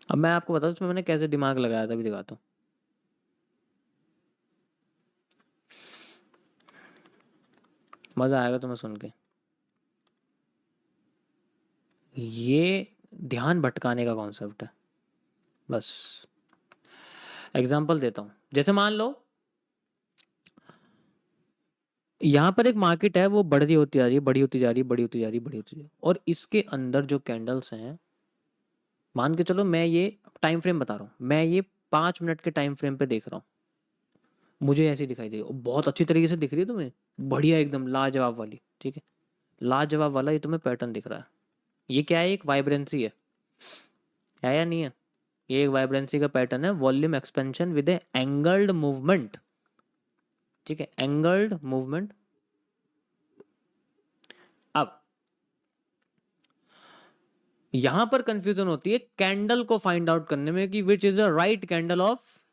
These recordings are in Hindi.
अब मैं आपको बताऊँ उसमें मैंने कैसे दिमाग लगाया था, भी दिखाता हूँ। मज़ा आएगा तुम्हें सुन के। ये ध्यान भटकाने का कॉन्सेप्ट है बस। एग्जाम्पल देता हूँ, जैसे मान लो यहाँ पर एक मार्केट है, वो बढ़ती होती जा रही है, बड़ी होती जा रही है, बड़ी होती जा रही है, बड़ी होती जा रही है, और इसके अंदर जो कैंडल्स हैं, मान के चलो मैं ये टाइम फ्रेम बता रहा हूँ, मैं ये 5 मिनट के टाइम फ्रेम पे देख रहा हूँ, मुझे ऐसी दिखाई दे रही है और बहुत अच्छी तरीके से दिख रही है तुम्हें, बढ़िया एकदम लाजवाब वाली, ठीक है, लाजवाब वाला ये तुम्हें पैटर्न दिख रहा है। ये क्या है? एक वाइब्रेंसी है या नहीं है? ये एक वाइब्रेंसी का पैटर्न है, volume expansion with A angled movement, ठीक है, एंगल्ड मूवमेंट। अब यहां पर कंफ्यूजन होती है कैंडल को फाइंड आउट करने में कि which is the right candle of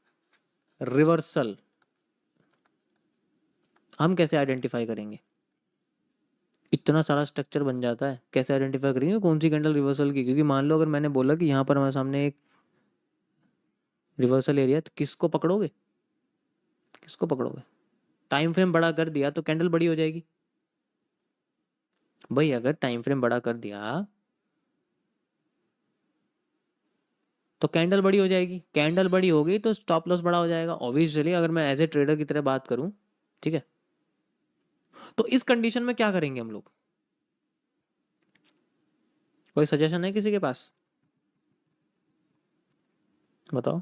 reversal. हम कैसे आइडेंटिफाई करेंगे? इतना सारा स्ट्रक्चर बन जाता है, कैसे आइडेंटिफाई करेंगे कौन सी कैंडल रिवर्सल की? क्योंकि मान लो अगर मैंने बोला कि यहां पर हमारे सामने एक रिवर्सल एरिया, तो किसको पकड़ोगे? किसको पकड़ोगे? टाइम फ्रेम बड़ा कर दिया तो कैंडल बड़ी हो जाएगी भाई। अगर टाइम फ्रेम बड़ा कर दिया तो कैंडल बड़ी हो जाएगी, कैंडल बड़ी हो गई तो स्टॉप लॉस बड़ा हो जाएगा ऑब्वियसली, अगर मैं एज ए ट्रेडर की तरह बात करूं, ठीक है। तो इस कंडीशन में क्या करेंगे हम लोग? कोई सजेशन है किसी के पास? बताओ।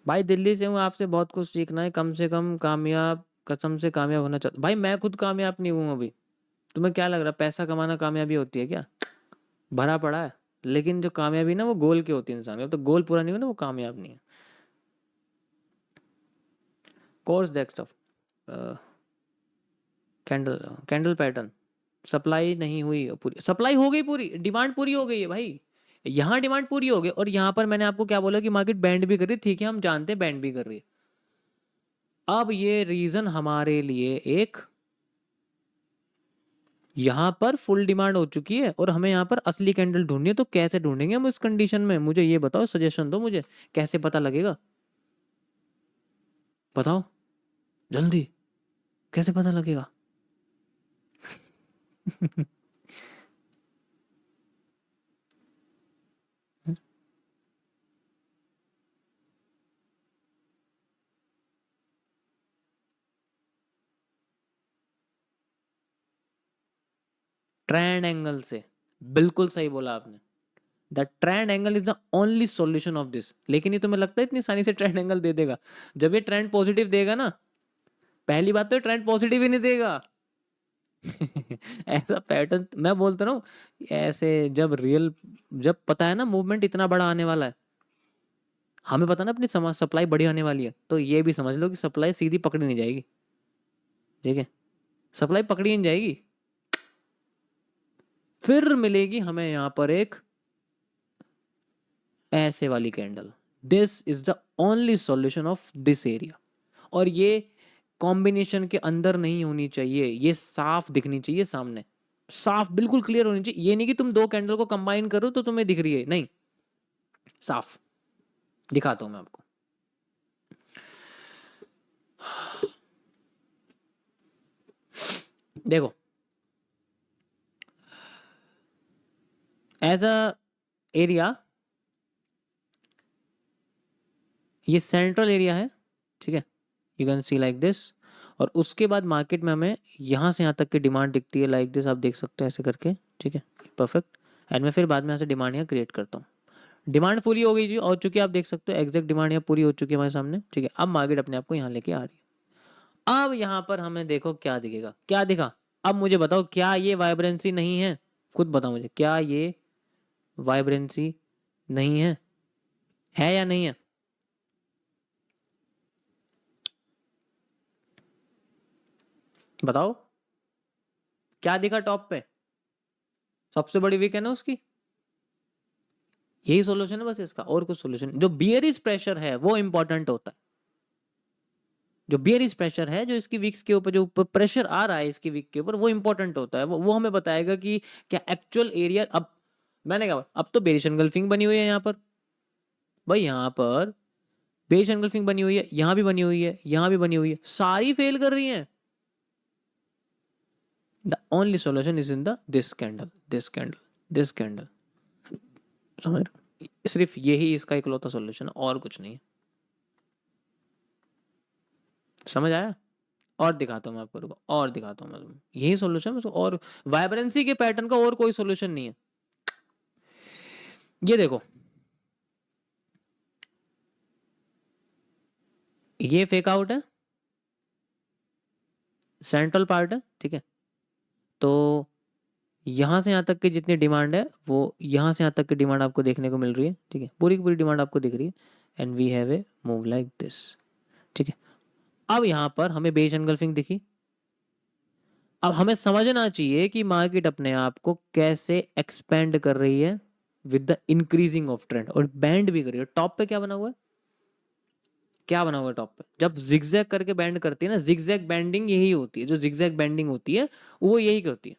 भाई दिल्ली से हूँ, आपसे बहुत कुछ सीखना है, कम से कम कामयाब, कसम से कामयाब होना चाहता भाई। मैं खुद कामयाब नहीं हूँ अभी। तुम्हें क्या लग रहा है पैसा कमाना कामयाबी होती है क्या? भरा पड़ा है। लेकिन जो कामयाबी ना वो गोल की होती है इंसान का, तो गोल पूरा नहीं हो ना वो कामयाब नहीं है। Course desktop, candle, candle pattern, supply नहीं हुई पूरी, सप्लाई हो गई पूरी, डिमांड पूरी हो गई है भाई। यहाँ डिमांड पूरी हो गई और यहाँ पर मैंने आपको क्या बोला कि मार्केट बैंड भी कर रही है, ठीक है हम जानते हैं बैंड भी कर रही है। अब ये रीजन हमारे लिए एक, यहाँ पर फुल डिमांड हो चुकी है और हमें यहाँ पर असली कैंडल ढूंढनी है, तो कैसे ढूंढेंगे हम इस कंडीशन में? मुझे ये बताओ, सजेशन दो मुझे, कैसे पता लगेगा? बताओ जल्दी, कैसे पता लगेगा? ट्रेंड एंगल से, बिल्कुल सही बोला आपने। The trend angle is the only solution of this. लेकिन ये तुम्हें लगता है इतनी आसानी से ट्रेंड एंगल दे देगा? जब ये ट्रेंड पॉजिटिव देगा ना, पहली बात तो ट्रेंड पॉजिटिव ही नहीं देगा। ऐसा पैटर्न मैं बोलता रहा हूँ, ऐसे जब रियल, जब पता है ना मूवमेंट इतना बड़ा आने वाला है, हमें पता ना अपनी सप्लाई बड़ी आने वाली है, तो ये भी समझ लो कि सप्लाई सीधी पकड़ी नहीं जाएगी, ठीक है, सप्लाई पकड़ी नहीं जाएगी। फिर मिलेगी हमें यहाँ पर एक ऐसे वाली candle. This is the only solution of this area. और ये कॉम्बिनेशन के अंदर नहीं होनी चाहिए, ये साफ दिखनी चाहिए सामने, साफ बिल्कुल क्लियर होनी चाहिए। ये नहीं कि तुम दो कैंडल को कंबाइन करो तो तुम्हें दिख रही है, नहीं, साफ। दिखाता हूं मैं आपको। देखो, एज अ एरिया, ये सेंट्रल एरिया है, ठीक है, you can see like this. और उसके बाद मार्केट में हमें यहाँ से यहाँ तक की डिमांड दिखती है लाइक दिस, आप देख सकते हो ऐसे करके, ठीक है, परफेक्ट। एंड मैं फिर बाद में यहाँ से डिमांड यहाँ क्रिएट करता हूँ। डिमांड पूरी हो गई जी, और चूंकि आप देख सकते हो एग्जैक्ट डिमांड यहाँ पूरी हो चुकी है हमारे सामने, ठीक है। अब मार्केट अपने आप को यहाँ लेके आ रही है। अब यहाँ पर हमें देखो क्या दिखेगा, क्या दिखा? अब मुझे बताओ, क्या ये वाइब्रेंसी नहीं है? खुद बताओ मुझे, क्या ये वाइब्रेंसी नहीं है या नहीं है? बताओ क्या दिखा टॉप पे? सबसे बड़ी वीक है ना उसकी। यही सॉल्यूशन है बस इसका, और कुछ सॉल्यूशन। जो बियरिश प्रेशर है वो इंपॉर्टेंट होता है, जो बेयरिश प्रेशर है, जो इसकी विक्स के ऊपर जो प्रेशर आ रहा है इसकी विक के ऊपर, वो इंपॉर्टेंट होता है। वो हमें बताएगा कि क्या एक्चुअल एरिया। अब मैंने कहा अब तो बेयरिश एनगल्फिंग बनी हुई है यहाँ पर भाई, यहाँ पर बेयरिश एनगल्फिंग बनी हुई है, यहाँ भी बनी हुई है, यहाँ भी बनी हुई है, सारी फेल कर रही हैं। The only solution is in the this candle, this candle, this candle. समझ रहे? सिर्फ यही इसका इकलौता सोल्यूशन है, और कुछ नहीं है। समझ आया? और दिखाता हूँ मैं आपको, रुको और दिखाता हूँ मैं, यही सोल्यूशन है। और वाइब्रेंसी के पैटर्न का और कोई सोल्यूशन नहीं है। ये देखो, ये फेक आउट है, सेंट्रल पार्ट है, ठीक है। तो यहाँ से यहाँ तक की जितनी डिमांड है, वो यहाँ से यहाँ तक की डिमांड आपको देखने को मिल रही है, ठीक है। पूरी की पूरी डिमांड आपको दिख रही है, and we have a move like this, ठीक है। अब यहाँ पर हमें बेयरिश एनगल्फिंग दिखी। अब हमें समझना चाहिए कि मार्केट अपने आप को कैसे एक्सपेंड कर रही है with the increasing of trend, और बैंड भी कर रही है। टॉप पे क्या बना हुआ है, क्या बना हुआ है टॉप पे? जब जिगजैग करके बैंड करती है ना, जिगजैग बैंडिंग यही होती है, जो जिगजैग बैंडिंग होती है वो यही होती है।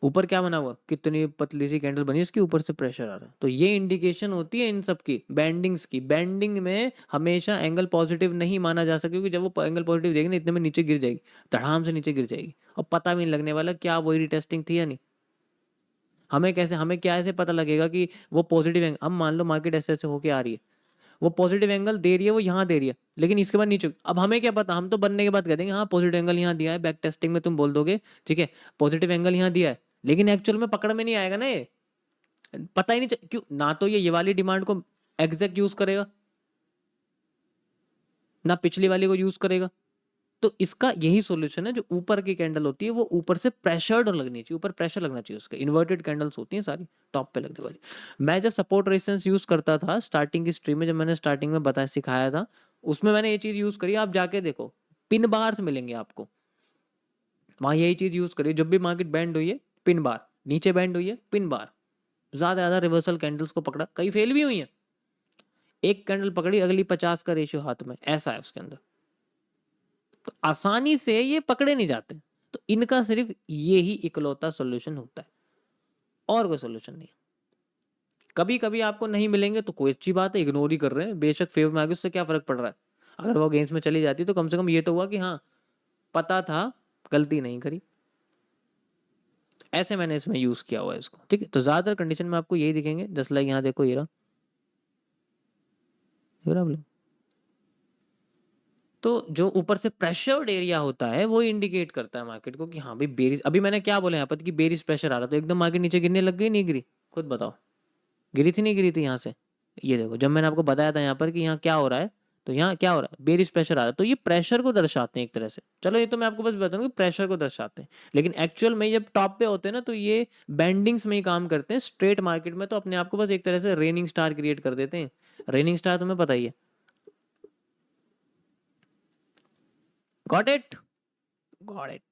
ऊपर क्या बना हुआ, कितनी पतली सी कैंडल बनी, इसके ऊपर से प्रेशर आ रहा है, तो ये इंडिकेशन होती है इन सब की, बैंडिंग्स की। बैंडिंग में हमेशा एंगल पॉजिटिव नहीं माना जा सके, क्योंकि जब वो एंगल पॉजिटिव देगी ना, इतने में नीचे गिर जाएगी, धड़ाम से नीचे गिर जाएगी, और पता भी नहीं लगने वाला क्या वही रिटेस्टिंग थी या नहीं। हमें क्या ऐसे पता लगेगा कि वो पॉजिटिव एंगल, अब मान लो मार्केट ऐसे ऐसे होके आ रही है, वो पॉजिटिव एंगल दे रही है, वो यहाँ दे रही है, लेकिन इसके बाद नीचे, अब हमें क्या पता, हम तो बनने के बाद कह देंगे हाँ पॉजिटिव एंगल यहाँ दिया है, बैक टेस्टिंग में तुम बोल दोगे ठीक है पॉजिटिव एंगल यहाँ दिया है, लेकिन एक्चुअल में पकड़ में नहीं आएगा ना, ये पता ही नहीं क्यों ना, तो ये वाली डिमांड को एग्जैक्ट यूज करेगा ना पिछली वाली को यूज करेगा। तो इसका यही सॉल्यूशन है, जो ऊपर की कैंडल होती है वो ऊपर से प्रेशर्ड लगनी चाहिए, ऊपर प्रेशर लगना चाहिए उसके। इन्वर्टेड कैंडल्स होती हैं सारी टॉप पे लगने वाली। मैं जब सपोर्ट रेजिस्टेंस यूज करता था स्टार्टिंग की स्ट्रीम में, जब मैंने स्टार्टिंग में बताया सिखाया था, उसमें मैंने ये चीज यूज करी, आप जाके देखो पिन बार्स मिलेंगे आपको, वहां यही चीज यूज करिए। जब भी मार्केट बैंड हुई है पिन बार, नीचे बैंड हुई है पिन बार, ज्यादा रिवर्सल कैंडल्स को पकड़ा, कई फेल भी हुई है, एक कैंडल पकड़ी अगली 50 का रेशियो हाथ में, ऐसा है उसके अंदर। तो आसानी से ये पकड़े नहीं जाते, तो इनका सिर्फ यही इकलौता सॉल्यूशन होता है, और कोई सॉल्यूशन नहीं। कभी कभी आपको नहीं मिलेंगे तो कोई अच्छी बात है, इग्नोर ही कर रहे हैं, बेशक फेवर में आगे, उससे क्या फर्क पड़ रहा है। अगर वो अगेंस्ट में चली जाती तो कम से कम ये तो हुआ कि हाँ पता था, गलती नहीं करी। ऐसे मैंने इसमें यूज किया हुआ है इसको, ठीक है। तो ज्यादातर कंडीशन में आपको यही दिखेंगे, जस्ट लाइक यहाँ देखो, ये रहा। तो जो ऊपर से प्रेशर्ड एरिया होता है वो इंडिकेट करता है मार्केट को कि हाँ भाई बेरिश, अभी मैंने क्या बोला यहाँ पर कि बेरिश प्रेशर आ रहा, तो एकदम मार्केट नीचे गिरने लग गई, नहीं गिरी? खुद बताओ, गिरी थी नहीं गिरी थी यहाँ से? ये देखो, जब मैंने आपको बताया था यहाँ पर कि यहाँ क्या हो रहा है, तो यहाँ क्या हो रहा है, बेरिश प्रेशर आ रहा है, तो ये प्रेशर को दर्शाते हैं एक तरह से। चलो ये तो मैं आपको बस बताऊँ कि प्रेशर को दर्शाते हैं, लेकिन एक्चुअल में जब टॉप पे होते हैं ना, तो ये बैंडिंग्स में ही काम करते हैं। स्ट्रेट मार्केट में तो अपने आप को बस एक तरह से रेनिंग स्टार क्रिएट कर देते हैं। रेनिंग स्टार तुम्हें पता ही है। Got it, got it.